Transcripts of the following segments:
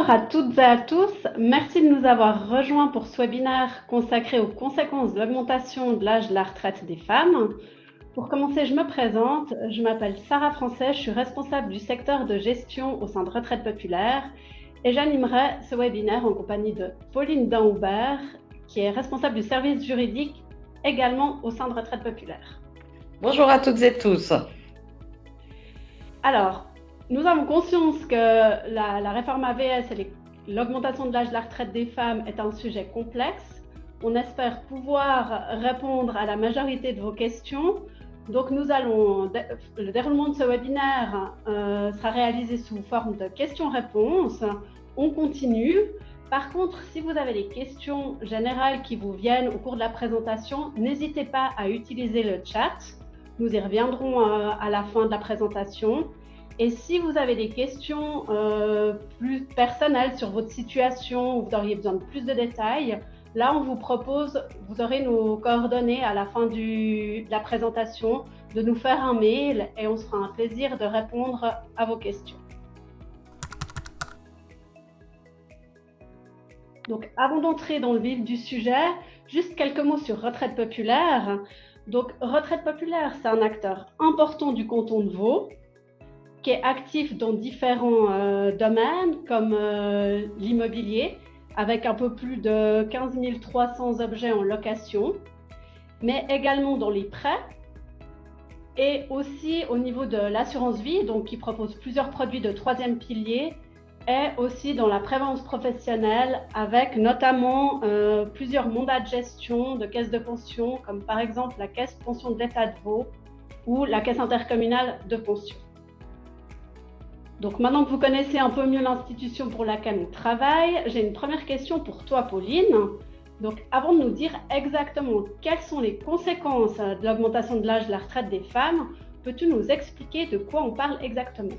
Bonjour à toutes et à tous, merci de nous avoir rejoints pour ce webinaire consacré aux conséquences de l'augmentation de l'âge de la retraite des femmes. Pour commencer, je me présente, je m'appelle Sarah Français, je suis responsable du secteur de gestion au sein de Retraite Populaire et j'animerai ce webinaire en compagnie de Pauline Dain-Houbert, qui est responsable du service juridique également au sein de Retraite Populaire. Bonjour à toutes et tous. Alors, nous avons conscience que la réforme AVS et l'augmentation de l'âge de la retraite des femmes est un sujet complexe. On espère pouvoir répondre à la majorité de vos questions. Donc, le déroulement de ce webinaire sera réalisé sous forme de questions-réponses. On continue. Par contre, si vous avez des questions générales qui vous viennent au cours de la présentation, n'hésitez pas à utiliser le chat. Nous y reviendrons à la fin de la présentation. Et si vous avez des questions plus personnelles sur votre situation, ou vous auriez besoin de plus de détails, là on vous propose, vous aurez nos coordonnées à la fin de la présentation, de nous faire un mail et on se fera un plaisir de répondre à vos questions. Donc avant d'entrer dans le vif du sujet, juste quelques mots sur Retraite Populaire. Donc Retraite Populaire, c'est un acteur important du canton de Vaud, qui est actif dans différents domaines comme l'immobilier, avec un peu plus de 15 300 objets en location, mais également dans les prêts et aussi au niveau de l'assurance vie, donc qui propose plusieurs produits de troisième pilier, et aussi dans la prévoyance professionnelle avec notamment plusieurs mandats de gestion de caisses de pension, comme par exemple la caisse pension de l'État de Vaud ou la caisse intercommunale de pension. Donc maintenant que vous connaissez un peu mieux l'institution pour laquelle on travaille, j'ai une première question pour toi, Pauline. Donc avant de nous dire exactement quelles sont les conséquences de l'augmentation de l'âge de la retraite des femmes, peux-tu nous expliquer de quoi on parle exactement ?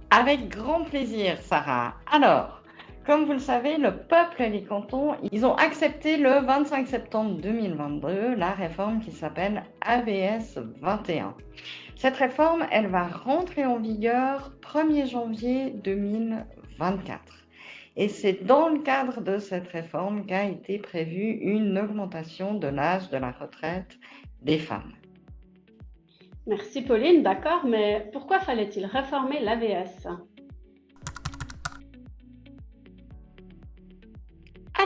Avec grand plaisir, Sarah. Alors, comme vous le savez, le peuple et les cantons, ils ont accepté le 25 septembre 2022 la réforme qui s'appelle AVS 21. Cette réforme, elle va rentrer en vigueur 1er janvier 2024. Et c'est dans le cadre de cette réforme qu'a été prévue une augmentation de l'âge de la retraite des femmes. Merci Pauline, d'accord, mais pourquoi fallait-il réformer l'AVS ?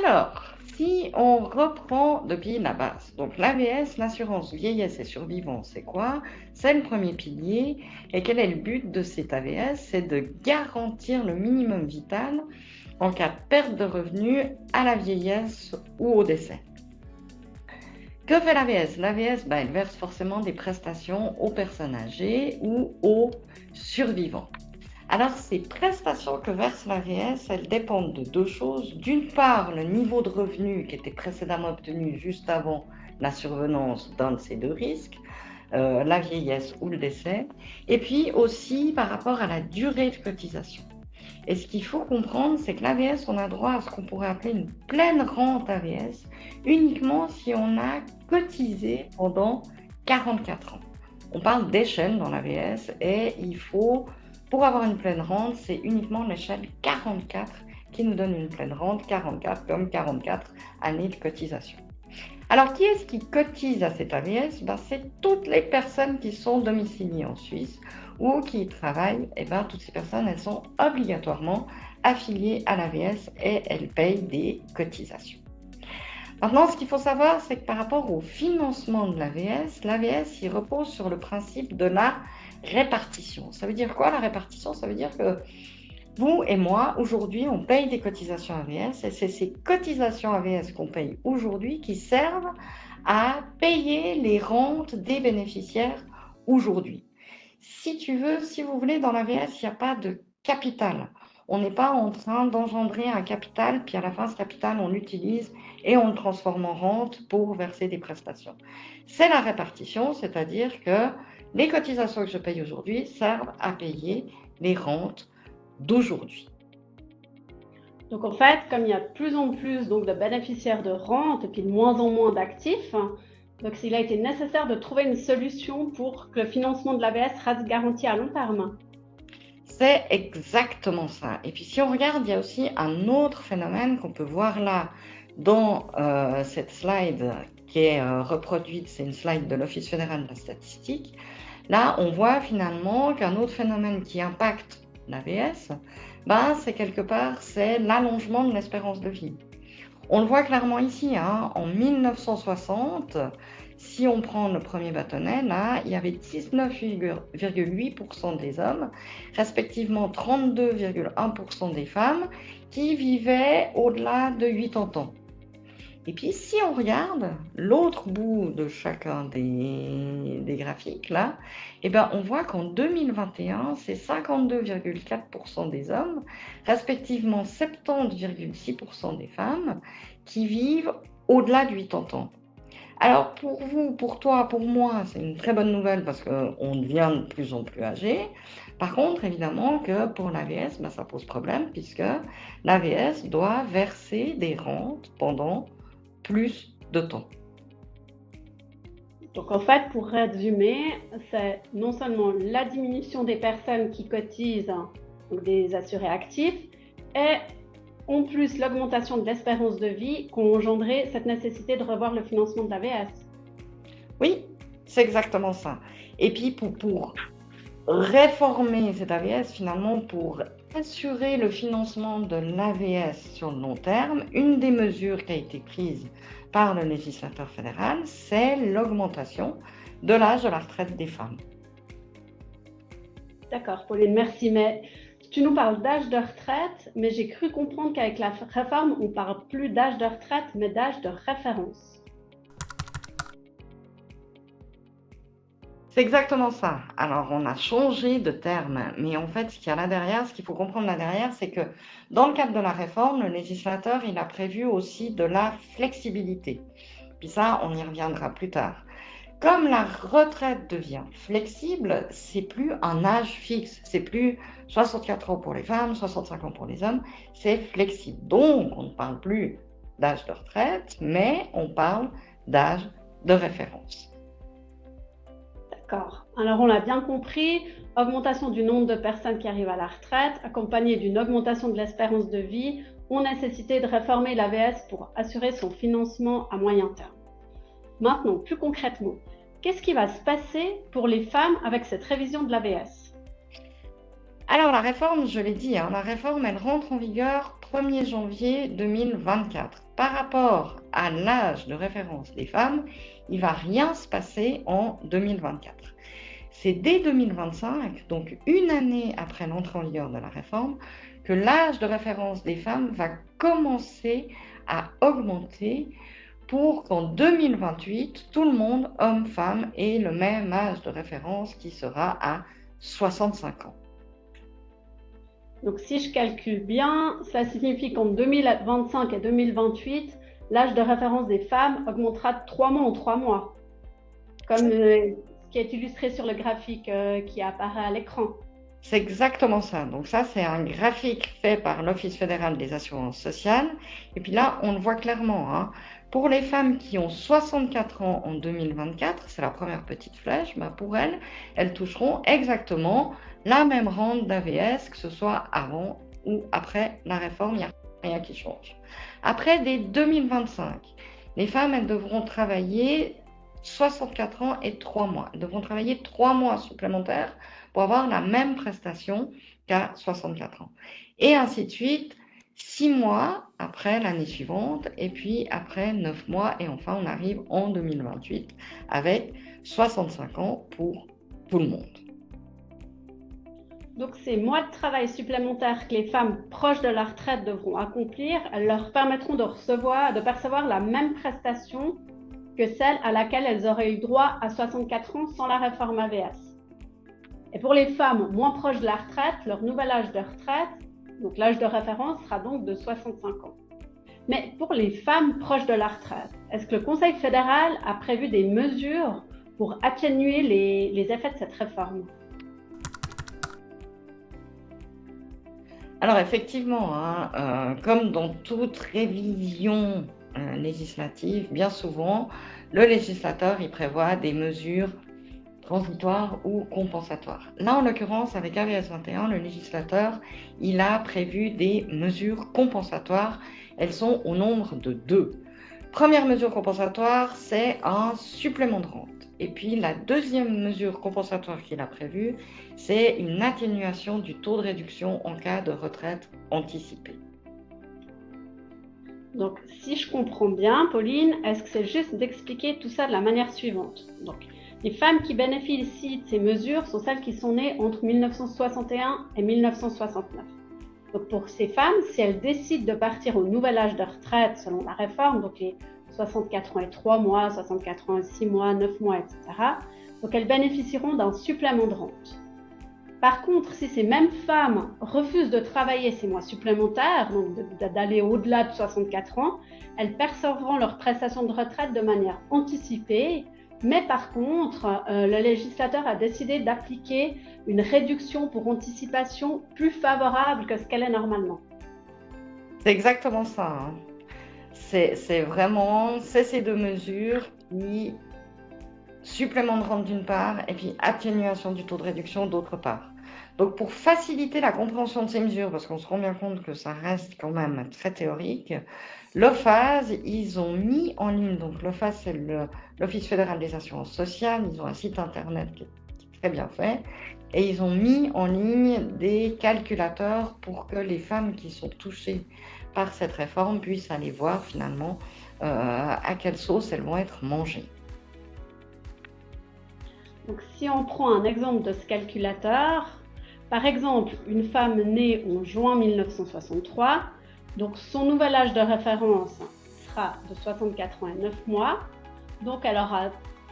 Alors, si on reprend depuis la base, donc l'AVS, l'assurance vieillesse et survivance, c'est quoi? C'est le premier pilier. Et quel est le but de cet AVS? C'est de garantir le minimum vital en cas de perte de revenus à la vieillesse ou au décès. Que fait l'AVS? L'AVS, elle verse forcément des prestations aux personnes âgées ou aux survivants. Alors, ces prestations que verse l'AVS, elles dépendent de deux choses. D'une part, le niveau de revenu qui était précédemment obtenu juste avant la survenance d'un de ces deux risques, la vieillesse ou le décès, et puis aussi par rapport à la durée de cotisation. Et ce qu'il faut comprendre, c'est que l'AVS, on a droit à ce qu'on pourrait appeler une pleine rente AVS, uniquement si on a cotisé pendant 44 ans. On parle d'échelle dans l'AVS et il faut, pour avoir une pleine rente, c'est uniquement l'échelle 44 qui nous donne une pleine rente, 44 comme 44 années de cotisation. Alors, qui est-ce qui cotise à cet AVS? C'est toutes les personnes qui sont domiciliées en Suisse ou qui y travaillent. Toutes ces personnes, elles sont obligatoirement affiliées à l'AVS et elles payent des cotisations. Maintenant, ce qu'il faut savoir, c'est que par rapport au financement de l'AVS, l'AVS, il repose sur le principe de la répartition. Ça veut dire quoi la répartition? Ça veut dire que vous et moi, aujourd'hui, on paye des cotisations AVS et c'est ces cotisations AVS qu'on paye aujourd'hui qui servent à payer les rentes des bénéficiaires aujourd'hui. Si vous voulez, dans l'AVS, il n'y a pas de capital. On n'est pas en train d'engendrer un capital, puis à la fin, ce capital, on l'utilise et on le transforme en rente pour verser des prestations. C'est la répartition, c'est-à-dire que les cotisations que je paye aujourd'hui servent à payer les rentes d'aujourd'hui. Donc en fait, comme il y a de plus en plus de bénéficiaires de rente et puis de moins en moins d'actifs, Donc, il a été nécessaire de trouver une solution pour que le financement de l'AVS reste garanti à long terme. C'est exactement ça. Et puis si on regarde, il y a aussi un autre phénomène qu'on peut voir là dans cette slide qui est reproduite, c'est une slide de l'Office fédéral de la statistique. Là, on voit finalement qu'un autre phénomène qui impacte l'AVS, c'est quelque part, c'est l'allongement de l'espérance de vie. On le voit clairement ici, hein, en 1960, si on prend le premier bâtonnet, là, il y avait 19,8% des hommes, respectivement 32,1% des femmes, qui vivaient au-delà de 80 ans. Et puis, si on regarde l'autre bout de chacun des graphiques, là, on voit qu'en 2021, c'est 52,4% des hommes, respectivement 70,6% des femmes, qui vivent au-delà de 80 ans. Alors, pour vous, pour toi, pour moi, c'est une très bonne nouvelle parce qu'on devient de plus en plus âgé. Par contre, évidemment que pour l'AVS, ça pose problème puisque l'AVS doit verser des rentes pendant plus de temps. Donc en fait, pour résumer, c'est non seulement la diminution des personnes qui cotisent, donc des assurés actifs, et en plus l'augmentation de l'espérance de vie qui ont engendré cette nécessité de revoir le financement de l'AVS. Oui, c'est exactement ça. Et puis pour réformer cet AVS, finalement, pour assurer le financement de l'AVS sur le long terme, une des mesures qui a été prise par le législateur fédéral, c'est l'augmentation de l'âge de la retraite des femmes. D'accord, Pauline, merci. Mais tu nous parles d'âge de retraite, mais j'ai cru comprendre qu'avec la réforme, on ne parle plus d'âge de retraite, mais d'âge de référence. C'est exactement ça. Alors, on a changé de terme, mais en fait, ce qu'il y a là derrière, ce qu'il faut comprendre là derrière, c'est que dans le cadre de la réforme, le législateur, il a prévu aussi de la flexibilité. Puis ça, on y reviendra plus tard. Comme la retraite devient flexible, c'est plus un âge fixe, c'est plus 64 ans pour les femmes, 65 ans pour les hommes, c'est flexible. Donc, on ne parle plus d'âge de retraite, mais on parle d'âge de référence. D'accord. Alors, on l'a bien compris, augmentation du nombre de personnes qui arrivent à la retraite, accompagnée d'une augmentation de l'espérance de vie, ont nécessité de réformer l'AVS pour assurer son financement à moyen terme. Maintenant, plus concrètement, qu'est-ce qui va se passer pour les femmes avec cette révision de l'AVS? Alors, la réforme, je l'ai dit, la réforme, elle rentre en vigueur 1er janvier 2024. Par rapport à l'âge de référence des femmes, il ne va rien se passer en 2024. C'est dès 2025, donc une année après l'entrée en vigueur de la réforme, que l'âge de référence des femmes va commencer à augmenter pour qu'en 2028, tout le monde, hommes, femmes, ait le même âge de référence qui sera à 65 ans. Donc, si je calcule bien, cela signifie qu'en 2025 et 2028, l'âge de référence des femmes augmentera de 3 mois en 3 mois, comme ce qui est illustré sur le graphique qui apparaît à l'écran. C'est exactement ça. Donc ça, c'est un graphique fait par l'Office fédéral des assurances sociales. Et puis là, on le voit clairement. Pour les femmes qui ont 64 ans en 2024, c'est la première petite flèche, pour elles toucheront exactement la même rente d'AVS, que ce soit avant ou après la réforme, il n'y a rien qui change. Après, dès 2025, les femmes, elles devront travailler 64 ans et 3 mois. Elles devront travailler 3 mois supplémentaires pour avoir la même prestation qu'à 64 ans. Et ainsi de suite, 6 mois après l'année suivante, et puis après 9 mois, et enfin on arrive en 2028 avec 65 ans pour tout le monde. Donc ces mois de travail supplémentaires que les femmes proches de la retraite devront accomplir, elles leur permettront de percevoir la même prestation que celle à laquelle elles auraient eu droit à 64 ans sans la réforme AVS. Et pour les femmes moins proches de la retraite, leur nouvel âge de retraite, donc l'âge de référence, sera donc de 65 ans. Mais pour les femmes proches de la retraite, est-ce que le Conseil fédéral a prévu des mesures pour atténuer les effets de cette réforme? Alors effectivement, comme dans toute révision législatives, bien souvent, le législateur il prévoit des mesures transitoires ou compensatoires. Là, en l'occurrence, avec AVS 21, le législateur il a prévu des mesures compensatoires. Elles sont au nombre de 2. Première mesure compensatoire, c'est un supplément de rente. Et puis la deuxième mesure compensatoire qu'il a prévue, c'est une atténuation du taux de réduction en cas de retraite anticipée. Donc, si je comprends bien, Pauline, est-ce que c'est juste d'expliquer tout ça de la manière suivante? Donc, les femmes qui bénéficient de ces mesures sont celles qui sont nées entre 1961 et 1969. Donc, pour ces femmes, si elles décident de partir au nouvel âge de retraite selon la réforme, donc les 64 ans et 3 mois, 64 ans et 6 mois, 9 mois, etc., donc elles bénéficieront d'un supplément de rente. Par contre, si ces mêmes femmes refusent de travailler ces mois supplémentaires, donc d'aller au-delà de 64 ans, elles percevront leur prestation de retraite de manière anticipée. Mais par contre, le législateur a décidé d'appliquer une réduction pour anticipation plus favorable que ce qu'elle est normalement. C'est exactement ça. Hein. C'est ces 2 mesures qui supplément de rente d'une part et puis atténuation du taux de réduction d'autre part. Donc pour faciliter la compréhension de ces mesures, parce qu'on se rend bien compte que ça reste quand même très théorique, l'OFAS, ils ont mis en ligne, donc l'OFAS c'est l'Office fédéral des assurances sociales, ils ont un site internet qui est très bien fait, et ils ont mis en ligne des calculateurs pour que les femmes qui sont touchées par cette réforme puissent aller voir finalement à quelle sauce elles vont être mangées. Donc, si on prend un exemple de ce calculateur, par exemple, une femme née en juin 1963, donc son nouvel âge de référence sera de 64 ans et 9 mois, donc elle aura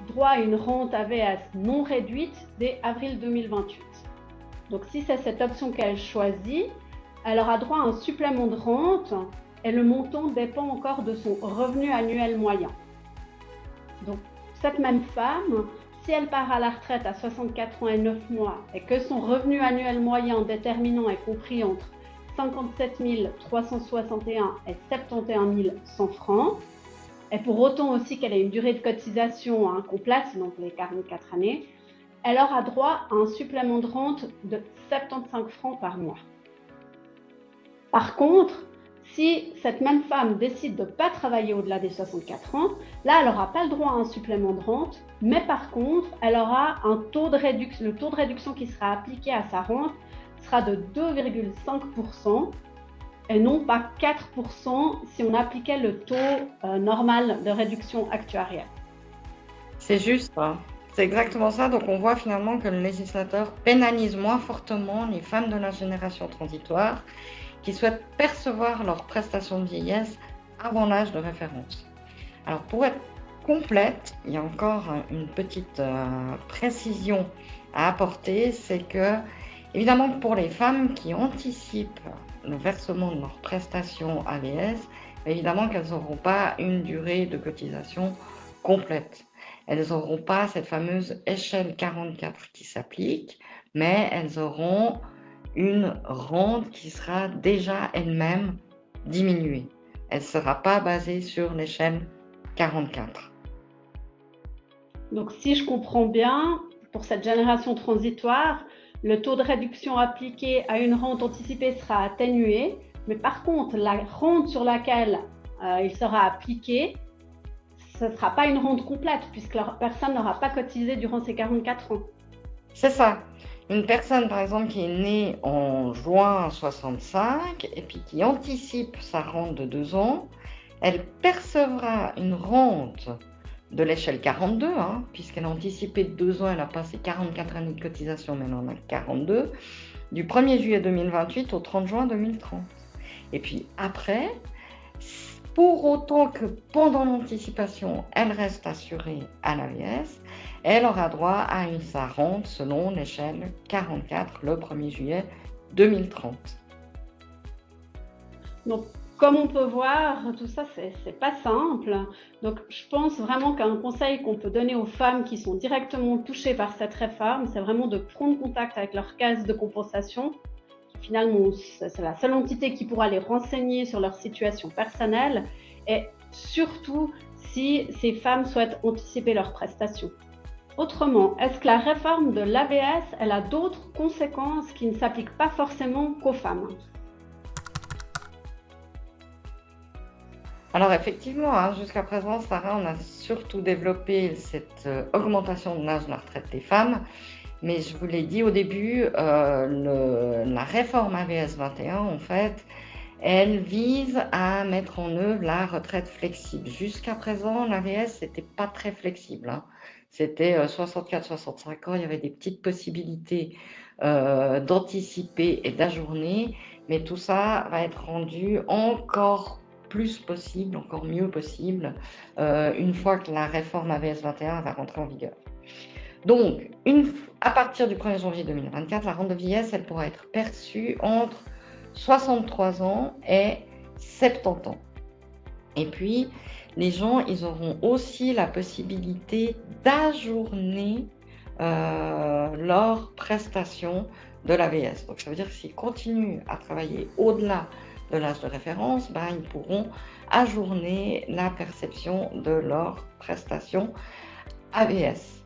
droit à une rente AVS non réduite dès avril 2028. Donc, si c'est cette option qu'elle choisit, elle aura droit à un supplément de rente et le montant dépend encore de son revenu annuel moyen. Donc, cette même femme, si elle part à la retraite à 64 ans et 9 mois et que son revenu annuel moyen déterminant est compris entre 57 361 et 71 100 francs, et pour autant aussi qu'elle ait une durée de cotisation complète, donc les 44 années, elle aura droit à un supplément de rente de 75 francs par mois. Par contre, si cette même femme décide de ne pas travailler au-delà des 64 ans, là, elle n'aura pas le droit à un supplément de rente, mais par contre, elle aura un taux de réduction. Le taux de réduction qui sera appliqué à sa rente sera de 2,5% et non pas 4% si on appliquait le taux normal de réduction actuarielle. C'est juste, hein. C'est exactement ça. Donc on voit finalement que le législateur pénalise moins fortement les femmes de la génération transitoire qui souhaitent percevoir leurs prestations de vieillesse avant l'âge de référence. Alors pour être complète, il y a encore une petite précision à apporter, c'est que évidemment pour les femmes qui anticipent le versement de leurs prestations AVS, évidemment qu'elles n'auront pas une durée de cotisation complète. Elles n'auront pas cette fameuse échelle 44 qui s'applique, mais elles auront une rente qui sera déjà elle-même diminuée. Elle ne sera pas basée sur l'échelle 44. Donc si je comprends bien, pour cette génération transitoire, le taux de réduction appliqué à une rente anticipée sera atténué, mais par contre, la rente sur laquelle il sera appliqué, ce ne sera pas une rente complète puisque la personne n'aura pas cotisé durant ces 44 ans. C'est ça. Une personne, par exemple, qui est née en juin 65 et puis qui anticipe sa rente de 2 ans, elle percevra une rente de l'échelle 42, puisqu'elle a anticipé de 2 ans, elle a passé 44 années de cotisation, mais elle en a 42, du 1er juillet 2028 au 30 juin 2030. Et puis après, pour autant que pendant l'anticipation, elle reste assurée à l'AVS, elle aura droit à sa rente selon l'échelle 44 le 1er juillet 2030. Donc, comme on peut voir, tout ça, c'est pas simple. Donc, je pense vraiment qu'un conseil qu'on peut donner aux femmes qui sont directement touchées par cette réforme, c'est vraiment de prendre contact avec leur caisse de compensation. Finalement, c'est la seule entité qui pourra les renseigner sur leur situation personnelle et surtout si ces femmes souhaitent anticiper leurs prestations. Autrement, est-ce que la réforme de l'AVS, elle a d'autres conséquences qui ne s'appliquent pas forcément qu'aux femmes? Alors effectivement, hein, jusqu'à présent, Sarah, on a surtout développé cette augmentation de l'âge de la retraite des femmes. Mais je vous l'ai dit au début, la réforme AVS 21, en fait, elle vise à mettre en œuvre la retraite flexible. Jusqu'à présent, l'AVS n'était pas très flexible, hein. C'était 64-65 ans, il y avait des petites possibilités d'anticiper et d'ajourner, mais tout ça va être rendu encore plus possible, encore mieux possible, une fois que la réforme AVS 21 va rentrer en vigueur. Donc, à partir du 1er janvier 2024, la rente de vieillesse, elle pourra être perçue entre 63 ans et 70 ans. Et puis, les gens, ils auront aussi la possibilité d'ajourner leur prestation de l'AVS. Donc, ça veut dire que s'ils continuent à travailler au-delà de l'âge de référence, ils pourront ajourner la perception de leur prestation AVS.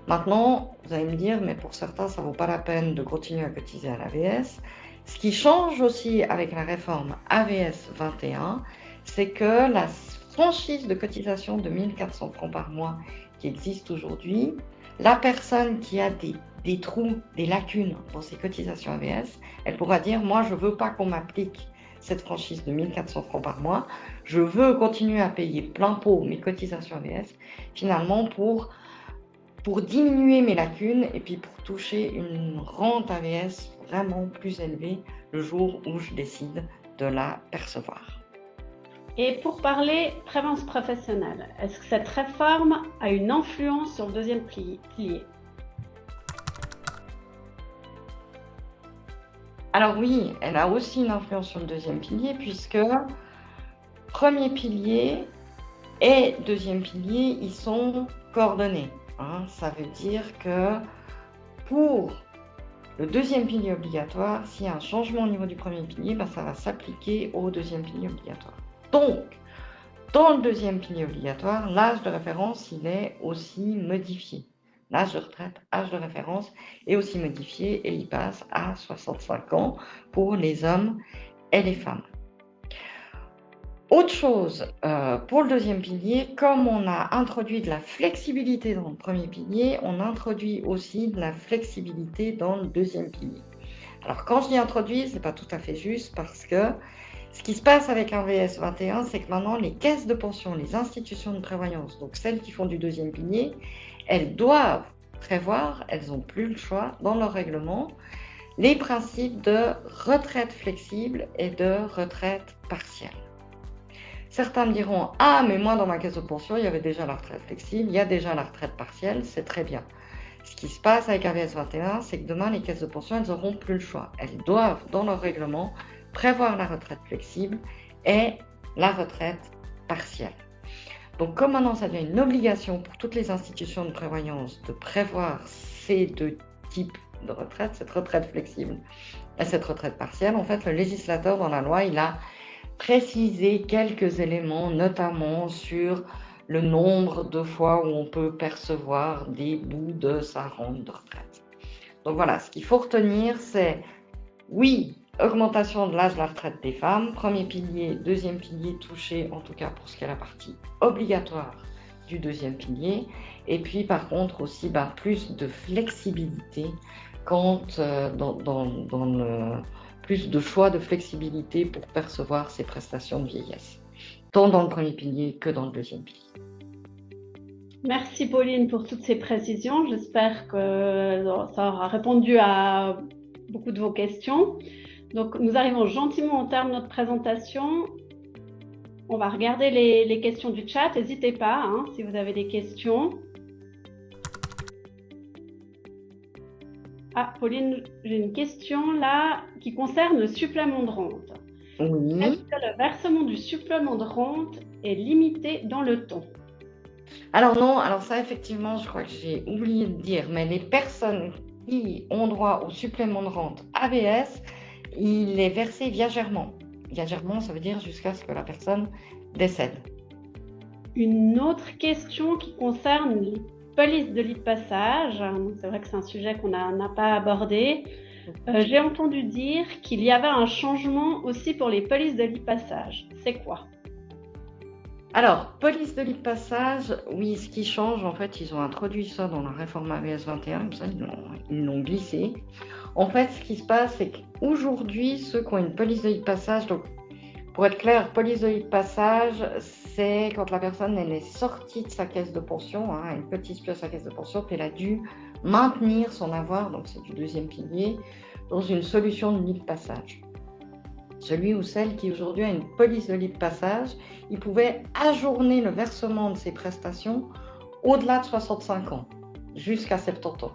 Maintenant, vous allez me dire, mais pour certains, ça ne vaut pas la peine de continuer à cotiser à l'AVS. Ce qui change aussi avec la réforme AVS 21, c'est que la franchise de cotisation de 1 400 francs par mois qui existe aujourd'hui, la personne qui a des trous, des lacunes dans ses cotisations AVS, elle pourra dire, moi, je ne veux pas qu'on m'applique cette franchise de 1 400 francs par mois, je veux continuer à payer plein pot mes cotisations AVS, finalement pour diminuer mes lacunes et puis pour toucher une rente AVS vraiment plus élevée le jour où je décide de la percevoir. Et pour parler prévoyance professionnelle, est-ce que cette réforme a une influence sur le deuxième pilier? Alors oui, elle a aussi une influence sur le deuxième pilier puisque premier pilier et deuxième pilier, ils sont coordonnés. Ça veut dire que pour le deuxième pilier obligatoire, s'il y a un changement au niveau du premier pilier, ça va s'appliquer au deuxième pilier obligatoire. Donc, dans le deuxième pilier obligatoire, l'âge de référence, il est aussi modifié. L'âge de retraite, âge de référence est aussi modifié et il passe à 65 ans pour les hommes et les femmes. Autre chose, pour le deuxième pilier, comme on a introduit de la flexibilité dans le premier pilier, on introduit aussi de la flexibilité dans le deuxième pilier. Alors quand je dis introduit, ce n'est pas tout à fait juste parce que ce qui se passe avec un VS 21, c'est que maintenant les caisses de pension, les institutions de prévoyance, donc celles qui font du deuxième pilier, elles doivent prévoir, elles n'ont plus le choix dans leur règlement, les principes de retraite flexible et de retraite partielle. Certains me diront, ah mais moi dans ma caisse de pension, il y avait déjà la retraite flexible, il y a déjà la retraite partielle, c'est très bien. Ce qui se passe avec AVS 21, c'est que demain les caisses de pension, elles n'auront plus le choix. Elles doivent dans leur règlement prévoir la retraite flexible et la retraite partielle. Donc comme maintenant ça devient une obligation pour toutes les institutions de prévoyance de prévoir ces deux types de retraite, cette retraite flexible et cette retraite partielle, en fait le législateur dans la loi, il a précisé quelques éléments, notamment sur le nombre de fois où on peut percevoir des bouts de sa rente de retraite. Donc voilà, ce qu'il faut retenir, c'est oui, augmentation de l'âge de la retraite des femmes, premier pilier, deuxième pilier touché, en tout cas pour ce qui est la partie obligatoire du deuxième pilier, et puis par contre aussi plus de flexibilité quand dans le plus de choix de flexibilité pour percevoir ces prestations de vieillesse, tant dans le premier pilier que dans le deuxième pilier. Merci Pauline pour toutes ces précisions. J'espère que ça aura répondu à beaucoup de vos questions. Donc nous arrivons gentiment au terme de notre présentation. On va regarder les questions du chat. N'hésitez pas si vous avez des questions. Ah, Pauline, j'ai une question là qui concerne le supplément de rente. Oui. Est-ce que le versement du supplément de rente est limité dans le temps? Alors non, alors ça effectivement, je crois que j'ai oublié de dire, mais les personnes qui ont droit au supplément de rente AVS, il est versé viagèrement. Viagèrement, ça veut dire jusqu'à ce que la personne décède. Une autre question qui concerne les polices de lit de passage. C'est vrai que c'est un sujet qu'on n'a pas abordé. J'ai entendu dire qu'il y avait un changement aussi pour les polices de lit de passage. C'est quoi? Alors, police de lit de passage, oui, ce qui change, en fait, ils ont introduit ça dans la réforme AVS 21, comme ça, ils l'ont glissé. En fait, ce qui se passe, c'est qu'aujourd'hui, ceux qui ont une police de lit de passage, donc, pour être clair, police de lit de passage, c'est quand la personne elle est sortie de sa caisse de pension, une petite pièce à sa caisse de pension, puis elle a dû maintenir son avoir, donc c'est du deuxième pilier, dans une solution de lit de passage. Celui ou celle qui aujourd'hui a une police de lit de passage, il pouvait ajourner le versement de ses prestations au-delà de 65 ans, jusqu'à 70 ans.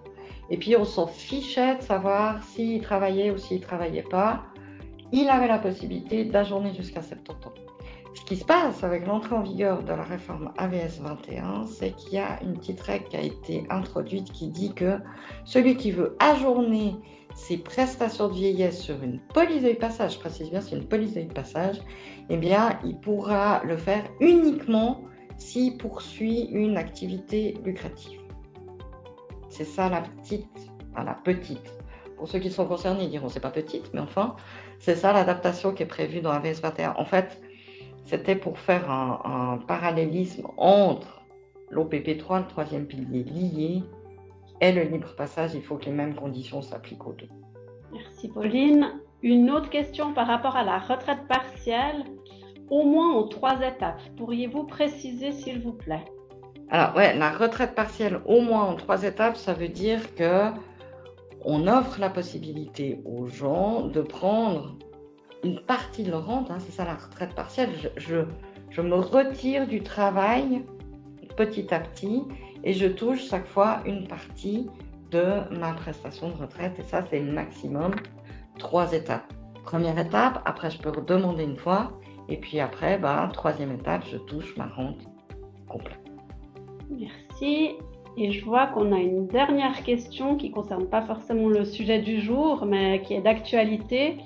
Et puis on s'en fichait de savoir s'il travaillait ou s'il ne travaillait pas. Il avait la possibilité d'ajourner jusqu'à 70 ans. Ce qui se passe avec l'entrée en vigueur de la réforme AVS 21, c'est qu'il y a une petite règle qui a été introduite qui dit que celui qui veut ajourner ses prestations de vieillesse sur une police de passage, je précise bien, c'est une police de passage, eh bien, il pourra le faire uniquement s'il poursuit une activité lucrative. C'est ça la petite. Pour ceux qui sont concernés, ils diront c'est pas petite, mais enfin, c'est ça l'adaptation qui est prévue dans AVS 21. En fait, c'était pour faire un parallélisme entre l'OPP3, le troisième pilier lié, et le libre passage. Il faut que les mêmes conditions s'appliquent aux deux. Merci Pauline. Une autre question par rapport à la retraite partielle, au moins en 3 étapes. Pourriez-vous préciser s'il vous plaît? Alors ouais, la retraite partielle au moins en 3 étapes, ça veut dire que on offre la possibilité aux gens de prendre une partie de leur rente, c'est ça la retraite partielle. Je me retire du travail petit à petit et je touche chaque fois une partie de ma prestation de retraite. Et ça, c'est le maximum 3 étapes. Première étape, après je peux redemander une fois. Et puis après, troisième étape, je touche ma rente complète. Merci. Et je vois qu'on a une dernière question qui ne concerne pas forcément le sujet du jour, mais qui est d'actualité.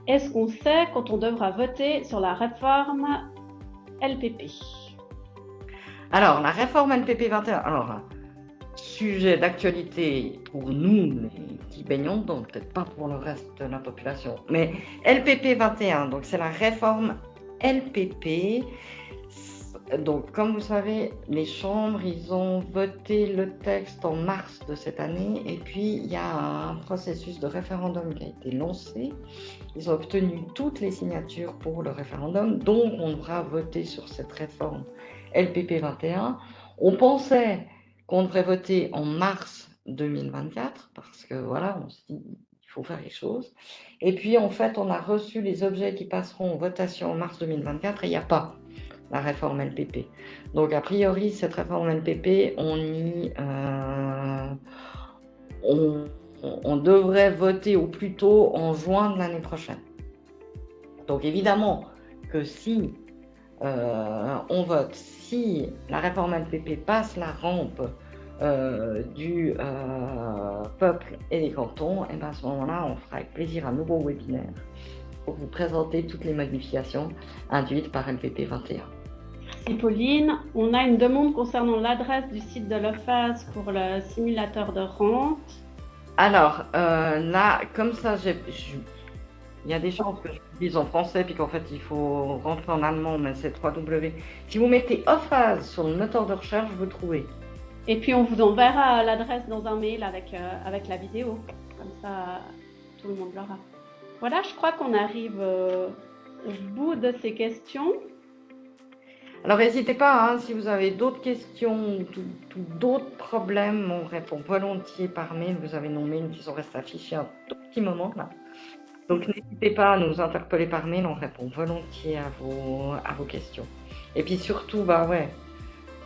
Est-ce qu'on sait quand on devra voter sur la réforme LPP? Alors, la réforme LPP 21, alors, sujet d'actualité pour nous qui baignons dedans, peut-être pas pour le reste de la population, mais LPP 21, donc c'est la réforme LPP. Donc, comme vous savez, les chambres, ils ont voté le texte en mars de cette année et puis il y a un processus de référendum qui a été lancé. Ils ont obtenu toutes les signatures pour le référendum, donc on devra voter sur cette réforme LPP 21. On pensait qu'on devrait voter en mars 2024 parce que voilà, on se dit il faut faire les choses. Et puis en fait, on a reçu les objets qui passeront en votation en mars 2024 et il n'y a pas la réforme LPP. Donc a priori, cette réforme LPP, on devrait voter au plus tôt en juin de l'année prochaine. Donc évidemment que si on vote, si la réforme LPP passe la rampe du peuple et des cantons, et à ce moment-là, on fera avec plaisir un nouveau webinaire pour vous présenter toutes les modifications induites par LPP 21. Merci Pauline. On a une demande concernant l'adresse du site de l'OFAS pour le simulateur de rente. Alors là, comme ça, il y a des chances que je vous dise en français puis qu'en fait il faut rentrer en allemand, mais c'est 3W. Si vous mettez OFAS sur le moteur de recherche, vous trouvez. Et puis on vous enverra l'adresse dans un mail avec la vidéo. Comme ça, tout le monde l'aura. Voilà, je crois qu'on arrive au bout de ces questions. Alors n'hésitez pas, si vous avez d'autres questions ou d'autres problèmes, on répond volontiers par mail. Vous avez nos mails qui sont restés affichés un tout petit moment là. Donc n'hésitez pas à nous interpeller par mail, on répond volontiers à vos questions. Et puis surtout,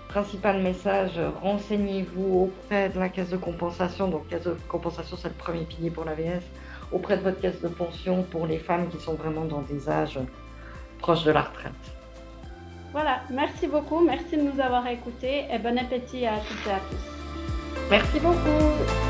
principal message, renseignez-vous auprès de la caisse de compensation. Donc caisse de compensation, c'est le premier pilier pour l'AVS. Auprès de votre caisse de pension pour les femmes qui sont vraiment dans des âges proches de la retraite. Voilà, merci beaucoup, merci de nous avoir écoutés et bon appétit à toutes et à tous. Merci beaucoup.